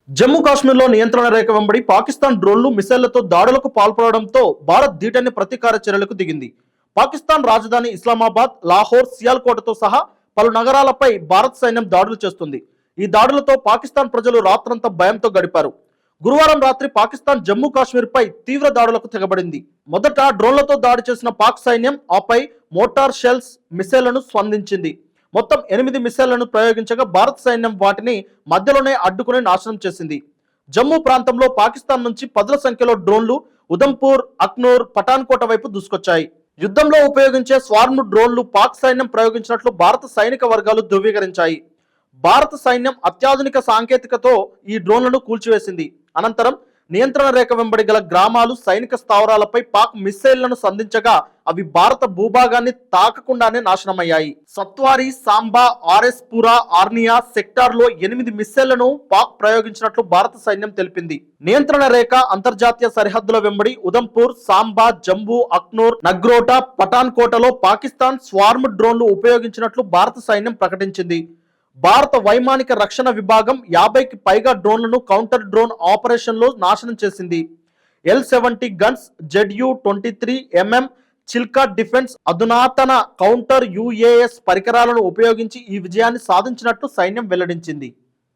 జమ్మూ కాశ్మీర్లో నియంత్రణ రేఖ వెంబడి పాకిస్తాన్ డ్రోన్లు మిసైళ్లతో దాడులకు పాల్పడడంతో భారత్ దీటైన ప్రతీకార చర్యలకు దిగింది. పాకిస్తాన్ రాజధాని ఇస్లామాబాద్, లాహోర్, సియాల్కోటతో సహా పలు నగరాలపై భారత్ సైన్యం దాడులు చేస్తుంది. ఈ దాడులతో పాకిస్తాన్ ప్రజలు రాత్రంతా భయంతో గడిపారు. గురువారం రాత్రి పాకిస్తాన్ జమ్మూ కాశ్మీర్ పై తీవ్ర దాడులకు తెగబడింది. మొదట డ్రోన్లతో దాడి చేసిన పాక్ సైన్యం ఆపై మోటార్ షెల్స్, మిసైళ్లను స్పందించింది. మొత్తం 8 మిసైళ్లను ప్రయోగించగా భారత సైన్యం వాటిని మధ్యలోనే అడ్డుకుని నాశనం చేసింది. జమ్మూ ప్రాంతంలో పాకిస్తాన్ నుంచి పదుల సంఖ్యలో డ్రోన్లు ఉదంపూర్, అఖ్నూర్, పఠాన్కోట వైపు దూసుకొచ్చాయి. యుద్ధంలో ఉపయోగించే స్వార్మ్ డ్రోన్లు పాక్ సైన్యం ప్రయోగించినట్లు భారత సైనిక వర్గాలు ధృవీకరించాయి. భారత సైన్యం అత్యాధునిక సాంకేతికతో ఈ డ్రోన్లను కూల్చివేసింది. అనంతరం నియంత్రణ రేఖ వెంబడి గల గ్రామాలు, సైనిక స్థావరాలపై పాక్ మిస్సైళ్లను సంధించగా అవి భారత భూభాగాన్ని తాకకుండానే నాశనమయ్యాయి. సత్వారి, సాంబా, ఆర్ఎస్పురా, ఆర్నియా సెక్టార్లో 8 మిస్సైళ్లను పాక్ ప్రయోగించినట్లు భారత సైన్యం తెలిపింది. నియంత్రణ రేఖ, అంతర్జాతీయ సరిహద్దుల వెంబడి ఉదంపూర్, సాంబా, జంబూ, అఖ్నూర్, నగ్రోటా, పఠాన్కోటలో పాకిస్తాన్ స్వార్మ్ డ్రోన్లు ఉపయోగించినట్లు భారత సైన్యం ప్రకటించింది. భారత వైమానిక రక్షణ విభాగం 50కి పైగా డ్రోన్లను కౌంటర్ డ్రోన్ ఆపరేషన్లో నాశనం చేసింది. L-70 guns, ZU-23mm Chilka defence అధునాతన కౌంటర్ UAS పరికరాలను ఉపయోగించి ఈ విజయాన్ని సాధించినట్లు సైన్యం వెల్లడించింది.